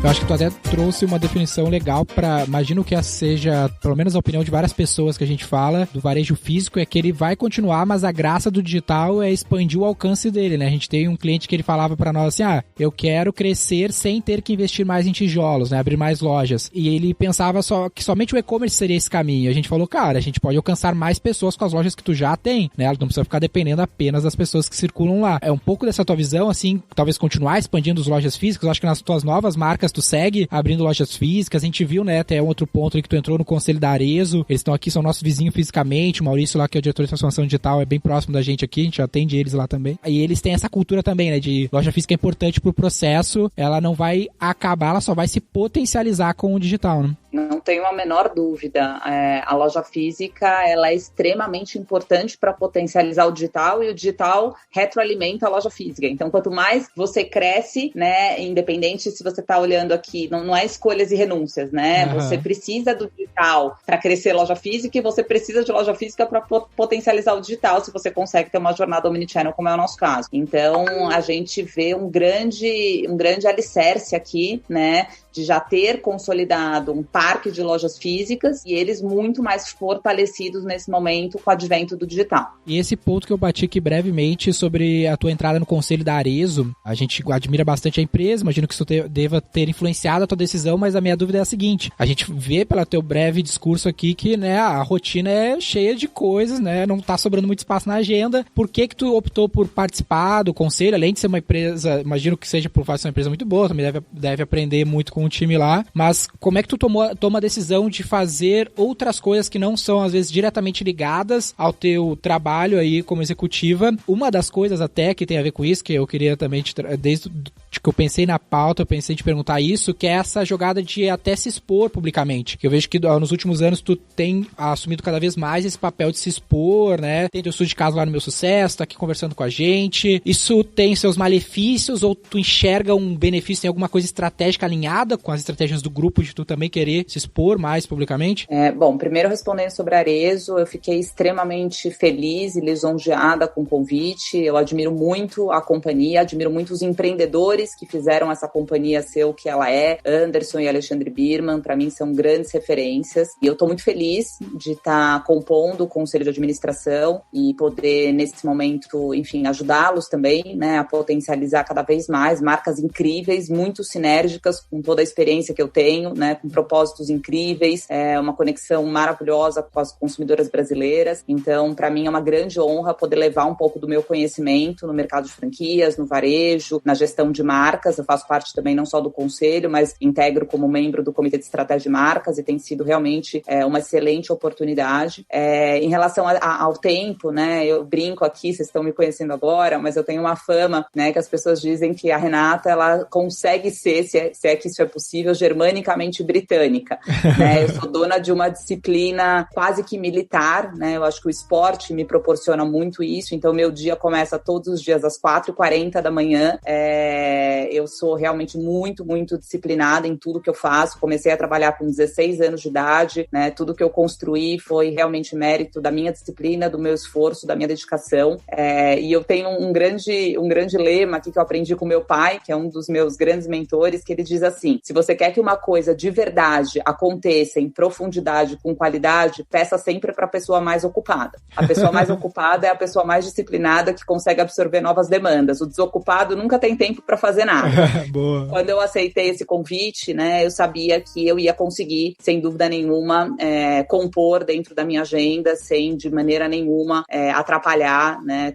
Eu acho que tu até trouxe uma definição legal para, imagino que seja, pelo menos a opinião de várias pessoas que a gente fala, do varejo físico, é que ele vai continuar, mas a graça do digital é expandir o alcance dele, né? A gente tem um cliente que ele falava para nós assim, eu quero crescer sem ter que investir mais em tijolos, né? Abrir mais lojas. E ele pensava que somente o e-commerce seria esse caminho. A gente falou, cara, a gente pode alcançar mais pessoas com as lojas que tu já tem, né? Ela não precisa ficar dependendo apenas das pessoas que circulam lá. É um pouco dessa tua visão, assim, talvez continuar expandindo as lojas físicas. Eu acho que nas tuas novas marcas tu segue abrindo lojas físicas. A gente viu, né, até um outro ponto aí que tu entrou no conselho da Arezzo. Eles estão aqui, são nosso vizinho fisicamente. O Maurício lá, que é o diretor de transformação digital, é bem próximo da gente aqui. A gente atende eles lá também. E eles têm essa cultura também, né, de loja física é importante pro processo. Ela não vai acabar, ela só vai se potencializar com o digital, né? Não não tenho a menor dúvida. A loja física, ela é extremamente importante para potencializar o digital, e o digital retroalimenta a loja física. Então, quanto mais você cresce, né, independente se você está olhando aqui, não é escolhas e renúncias, né? Você precisa do digital para crescer loja física, e você precisa de loja física para potencializar o digital, se você consegue ter uma jornada omnichannel, como é o nosso caso. Então, a gente vê um grande alicerce aqui, né, de já ter consolidado um parque de lojas físicas, e eles muito mais fortalecidos nesse momento com o advento do digital. E esse ponto que eu bati aqui brevemente sobre a tua entrada no conselho da Arezzo, a gente admira bastante a empresa, imagino que isso deva ter influenciado a tua decisão, mas a minha dúvida é a seguinte: a gente vê pelo teu breve discurso aqui que, né, a rotina é cheia de coisas, né, não tá sobrando muito espaço na agenda. Por que tu optou por participar do conselho, além de ser uma empresa, imagino que seja por ser uma empresa muito boa, também deve aprender muito com o time lá, mas como é que tu toma a decisão de fazer outras coisas que não são, às vezes, diretamente ligadas ao teu trabalho aí como executiva? Uma das coisas até que tem a ver com isso, que eu queria também, desde que eu pensei na pauta, eu pensei em te perguntar isso, que é essa jogada de até se expor publicamente. Que eu vejo que nos últimos anos tu tem assumido cada vez mais esse papel de se expor, né? Tem teu estudo de caso lá no Meu Sucesso, tá aqui conversando com a gente. Isso tem seus malefícios, ou tu enxerga um benefício, tem alguma coisa estratégica alinhada com as estratégias do grupo de tu também querer se expor mais publicamente? Bom, primeiro respondendo sobre a Arezzo, eu fiquei extremamente feliz e lisonjeada com o convite. Eu admiro muito a companhia, admiro muito os empreendedores que fizeram essa companhia ser o que ela é. Anderson e Alexandre Birman, para mim, são grandes referências. E eu estou muito feliz de estar compondo o Conselho de Administração e poder, nesse momento, enfim, ajudá-los também, né, a potencializar cada vez mais marcas incríveis, muito sinérgicas com toda a experiência que eu tenho, né, com propósitos incríveis, uma conexão maravilhosa com as consumidoras brasileiras. Então, para mim, é uma grande honra poder levar um pouco do meu conhecimento no mercado de franquias, no varejo, na gestão de marcas. Eu faço parte também não só do conselho, mas integro como membro do Comitê de Estratégia de Marcas, e tem sido realmente uma excelente oportunidade. Em relação ao tempo, né, eu brinco aqui, vocês estão me conhecendo agora, mas eu tenho uma fama, né, que as pessoas dizem que a Renata, ela consegue ser, se é que isso é possível, germanicamente britânica. Né? Eu sou dona de uma disciplina quase que militar, né? Eu acho que o esporte me proporciona muito isso, então meu dia começa todos os dias às 4h40 da manhã. Eu sou realmente muito, muito disciplinada em tudo que eu faço. Comecei a trabalhar com 16 anos de idade, né? Tudo que eu construí foi realmente mérito da minha disciplina, do meu esforço, da minha dedicação. E eu tenho um grande lema aqui que eu aprendi com meu pai, que é um dos meus grandes mentores, que ele diz assim: se você quer que uma coisa de verdade aconteça em profundidade, com qualidade, peça sempre para a pessoa mais ocupada. A pessoa mais ocupada é a pessoa mais disciplinada, que consegue absorver novas demandas. O desocupado nunca tem tempo para fazer nada. Boa. Quando eu aceitei esse convite, né, eu sabia que eu ia conseguir, sem dúvida nenhuma, compor dentro da minha agenda, sem de maneira nenhuma atrapalhar, né,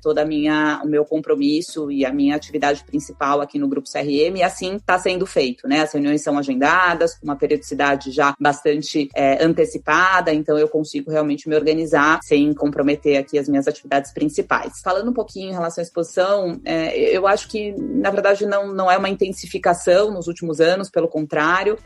o meu compromisso e a minha atividade principal aqui no Grupo CRM, e assim está sendo feito, né? As reuniões são agendadas, com uma periodicidade já bastante antecipada, então eu consigo realmente me organizar sem comprometer aqui as minhas atividades principais. Falando um pouquinho em relação à exposição, eu acho que, na verdade, não é uma intensificação nos últimos anos, pelo contrário,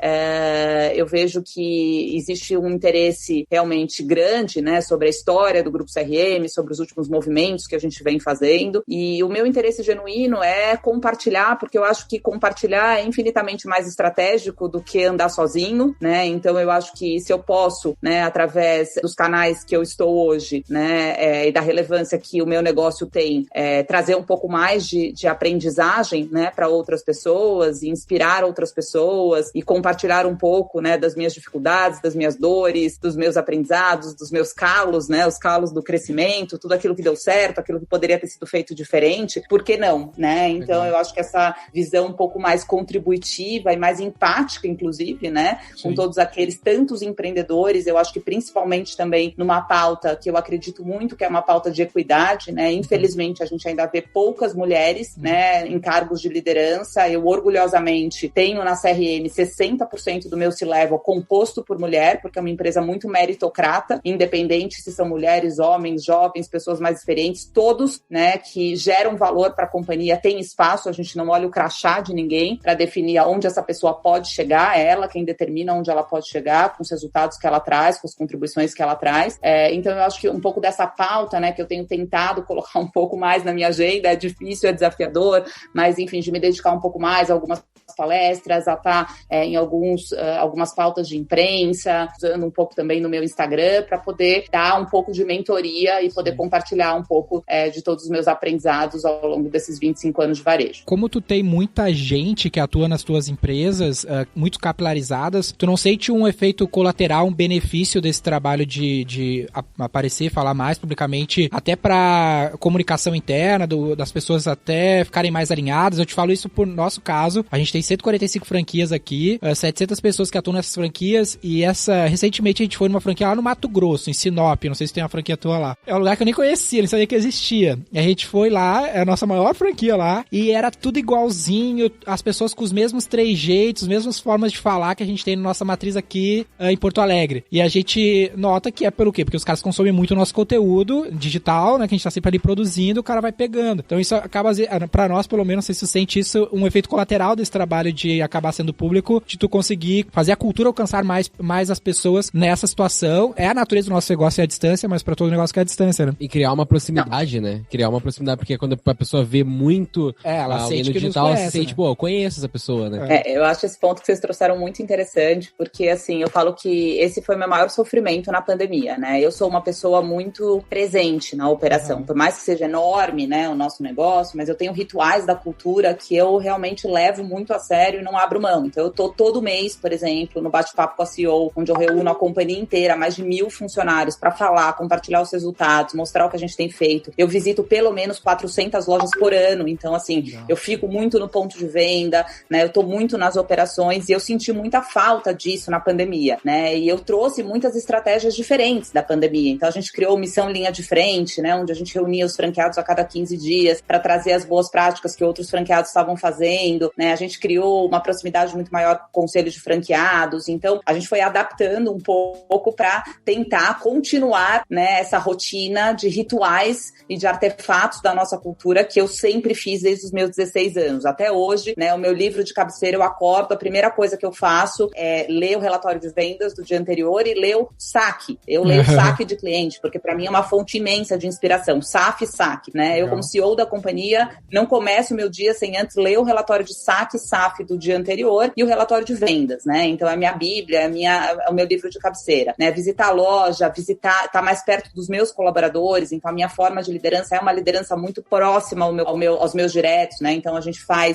eu vejo que existe um interesse realmente grande, né, sobre a história do Grupo CRM, sobre os últimos movimentos que a gente vem fazendo, e o meu interesse genuíno é compartilhar, porque eu acho que compartilhar é infinitamente mais estratégico do que andar sozinho, né? Então eu acho que se eu posso, né, através dos canais que eu estou hoje, né, e da relevância que o meu negócio tem, trazer um pouco mais de aprendizagem, né, para outras pessoas, e inspirar outras pessoas, e compartilhar um pouco, né, das minhas dificuldades, das minhas dores, dos meus aprendizados, dos meus calos, né, os calos do crescimento, tudo aquilo que deu certo, aquilo que poderia ter sido feito diferente, por que não, né? Então eu acho que essa visão um pouco mais contributiva e mais empática, inclusive, né, com todos aqueles tantos empreendedores, eu acho que principalmente também numa pauta que eu acredito muito que é uma pauta de equidade, né? Infelizmente a gente ainda vê poucas mulheres, né, em cargos de liderança. Eu orgulhosamente tenho na CRM 60% do meu C-Level composto por mulher, porque é uma empresa muito meritocrata, independente se são mulheres, homens, jovens, pessoas mais experientes, todos, né, que geram valor para a companhia, tem espaço, a gente não olha o crachá de ninguém para definir aonde essa pessoa pessoa pode chegar, é ela quem determina onde ela pode chegar, com os resultados que ela traz, com as contribuições que ela traz. Então, eu acho que um pouco dessa pauta, né, que eu tenho tentado colocar um pouco mais na minha agenda, é difícil, é desafiador, mas, enfim, de me dedicar um pouco mais a algumas palestras, a estar em algumas pautas de imprensa, usando um pouco também no meu Instagram, para poder dar um pouco de mentoria e poder compartilhar um pouco de todos os meus aprendizados ao longo desses 25 anos de varejo. Como tu tem muita gente que atua nas tuas empresas, muito capilarizadas, tu não sente um efeito colateral, um benefício desse trabalho de aparecer, falar mais publicamente, até para comunicação interna, das pessoas até ficarem mais alinhadas? Eu te falo isso por nosso caso, a gente tem 145 franquias aqui, 700 pessoas que atuam nessas franquias, e recentemente a gente foi numa franquia lá no Mato Grosso, em Sinop, não sei se tem uma franquia tua lá. É um lugar que eu nem conhecia, nem sabia que existia. E a gente foi lá, é a nossa maior franquia lá, e era tudo igualzinho, as pessoas com os mesmos trejeitos, as mesmas formas de falar que a gente tem na nossa matriz aqui em Porto Alegre. E a gente nota que é pelo quê? Porque os caras consomem muito o nosso conteúdo digital, né, que a gente tá sempre ali produzindo, o cara vai pegando. Então isso acaba, pra nós pelo menos, não sei se você sente isso, um efeito colateral desse trabalho de acabar sendo público, de tu conseguir fazer a cultura alcançar mais as pessoas nessa situação. É a natureza do nosso negócio é a distância, mas pra todo negócio que é a distância, né? E criar uma proximidade, né? Criar uma proximidade, porque quando a pessoa vê muito ela alguém sente no que digital, ela conhece, se sente, né? pô, eu conheço essa pessoa, né? Eu acho esse ponto que vocês trouxeram muito interessante, porque, assim, eu falo que esse foi meu maior sofrimento na pandemia, né? Eu sou uma pessoa muito presente na operação, por mais que seja enorme, né, o nosso negócio, mas eu tenho rituais da cultura que eu realmente levo muito a sério e não abro mão. Então, eu tô todo mês, por exemplo, no bate-papo com a CEO, onde eu reúno a companhia inteira, mais de 1.000 funcionários, para falar, compartilhar os resultados, mostrar o que a gente tem feito. Eu visito pelo menos 400 lojas por ano, então, assim, eu fico muito no ponto de venda, né, eu tô muito nas operações, e eu senti muita falta disso na pandemia, né, e eu trouxe muitas estratégias diferentes da pandemia. Então, a gente criou Missão Linha de Frente, né, onde a gente reunia os franqueados a cada 15 dias para trazer as boas práticas que outros franqueados estavam fazendo, né, a gente criou uma proximidade muito maior com o conselho de franqueados. Então, a gente foi adaptando um pouco para tentar continuar, né, essa rotina de rituais e de artefatos da nossa cultura que eu sempre fiz desde os meus 16 anos. Até hoje, né, o meu livro de cabeceira, eu acordo, a primeira coisa que eu faço é ler o relatório de vendas do dia anterior e ler o saque. Eu leio o saque de cliente, porque para mim é uma fonte imensa de inspiração. SAF e saque, né? Eu, como CEO da companhia, não começo o meu dia sem antes ler o relatório de saque e SAF do dia anterior e o relatório de vendas, né? Então, é a minha bíblia, é o meu livro de cabeceira, né? Visitar a loja, estar mais perto dos meus colaboradores. Então, a minha forma de liderança é uma liderança muito próxima aos meus diretos, né? Então,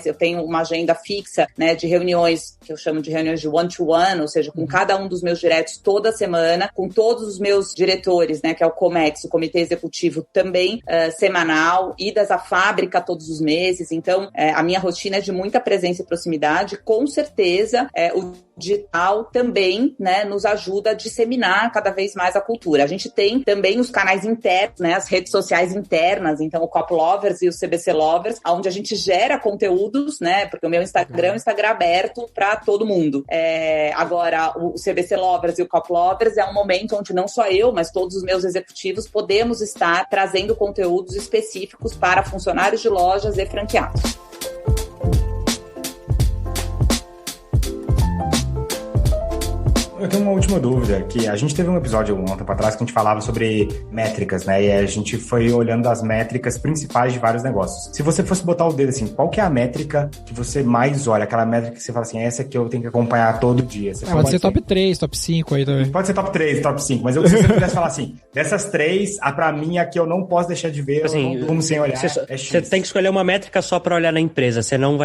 eu tenho uma agenda fixa, né, de reuniões, que eu chamo de reuniões de one-to-one, ou seja, com cada um dos meus diretos toda semana, com todos os meus diretores, né, que é o COMEX, o Comitê Executivo, também semanal, idas à fábrica todos os meses. Então, a minha rotina é de muita presença e proximidade. Com certeza, o digital também, né, nos ajuda a disseminar cada vez mais a cultura. A gente tem também os canais internos, né, as redes sociais internas, então o Cop Lovers e o CBC Lovers, onde a gente gera conteúdos, né, porque o meu Instagram é um Instagram aberto para todo mundo. Agora, o CBC Lovers e o Cop Lovers é um momento onde não só eu, mas todos os meus executivos podemos estar trazendo conteúdos específicos para funcionários de lojas e franqueados. Eu tenho uma última dúvida, que a gente teve um episódio um tempo atrás que a gente falava sobre métricas, né? E a gente foi olhando as métricas principais de vários negócios. Se você fosse botar o dedo assim, qual que é a métrica que você mais olha? Aquela métrica que você fala assim, essa aqui eu tenho que acompanhar todo dia. Você pode ser top 3, top 5 aí também. Pode ser top 3, top 5, mas se você pudesse falar assim, dessas 3, pra mim aqui eu não posso deixar de ver, assim, eu não sem olhar. Você tem que escolher uma métrica só pra olhar na empresa, você não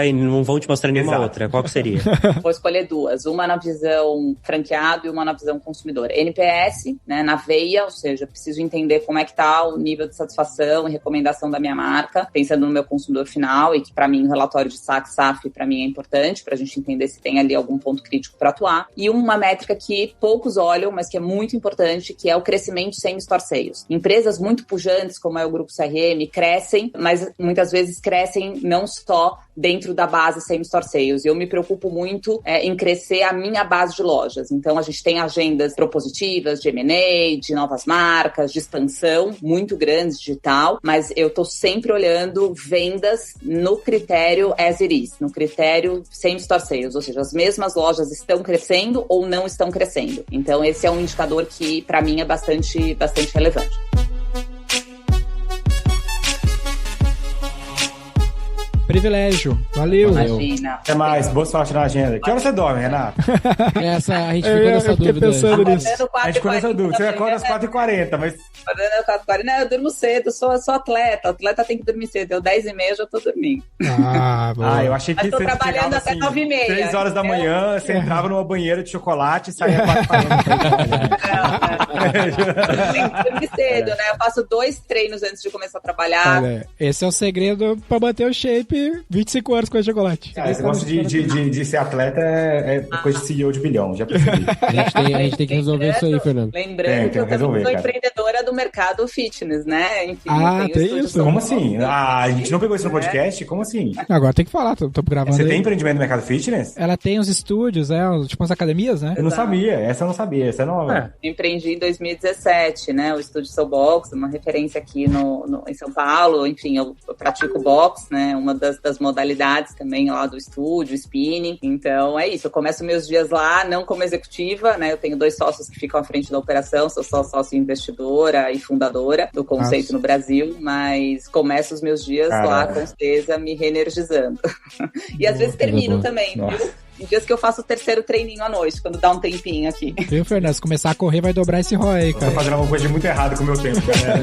vão te mostrar nenhuma outra. Qual que seria? Vou escolher duas, uma na visão franqueada e uma na visão consumidora. NPS, né, na veia, ou seja, preciso entender como é que está o nível de satisfação e recomendação da minha marca, pensando no meu consumidor final, e que para mim o relatório de SAC/SAF para mim é importante, para a gente entender se tem ali algum ponto crítico para atuar. E uma métrica que poucos olham, mas que é muito importante, que é o crescimento same-store sales. Empresas muito pujantes, como é o Grupo CRM, crescem, mas muitas vezes crescem não só dentro da base same-store sales. Eu me preocupo muito em crescer a minha base de lojas. Então, a gente gente tem agendas propositivas de M&A, de novas marcas, de expansão muito grandes digital, mas eu tô sempre olhando vendas no critério as it is, no critério same-store sales, ou seja, as mesmas lojas estão crescendo ou não estão crescendo. Então, esse é um indicador que, para mim, é bastante relevante. Privilégio. Valeu. Imagina. Até mais. Boa sorte na agenda. Que hora você dorme, Renato? A gente ficou nessa dúvida. Pensando nisso. A gente ficou nessa dúvida. Você acorda às 4h40, mas... Acordando às 4h40. Não, eu durmo cedo. Sou atleta. Atleta tem que dormir cedo. Eu 10h30 já tô dormindo. Boa. Eu achei que mas tô você trabalhando até 9h30. 3 horas da manhã, você entrava numa banheira de chocolate e saía 4h40. Tem que dormir cedo, né? Eu faço 2 treinos antes de começar a trabalhar. Olha, esse é o segredo pra manter o shape 25 horas com chocolate. Esse negócio de ser atleta é coisa de CEO de bilhão, já percebi. A gente tem que resolver isso aí, Fernando. Lembrando que eu também sou empreendedora do mercado fitness, né? Enfim, tem isso? Como assim? A gente não pegou isso no podcast? Como assim? Agora tem que falar, tô gravando. Você aí. tem empreendimento no mercado fitness? Ela tem os estúdios, tipo as academias, né? Eu não sabia, essa eu não sabia, essa é nova. Empreendi em 2017, né? O Estúdio Soul Box, uma referência aqui em São Paulo. Enfim, eu pratico box, né? Uma das modalidades também lá do estúdio, spinning. Então, é isso. Eu começo meus dias lá, não como executiva, né? Eu tenho 2 sócios que ficam à frente da operação. Sou só sócio investidora e fundadora do conceito no Brasil, mas começo os meus dias lá, com certeza, me reenergizando. E às vezes termino também, viu? Em dias que eu faço o 3º treininho à noite, quando dá um tempinho aqui. Viu, Fernando? Se começar a correr, vai dobrar esse ROI aí, cara. Eu tô fazendo alguma coisa muito errada com o meu tempo, cara.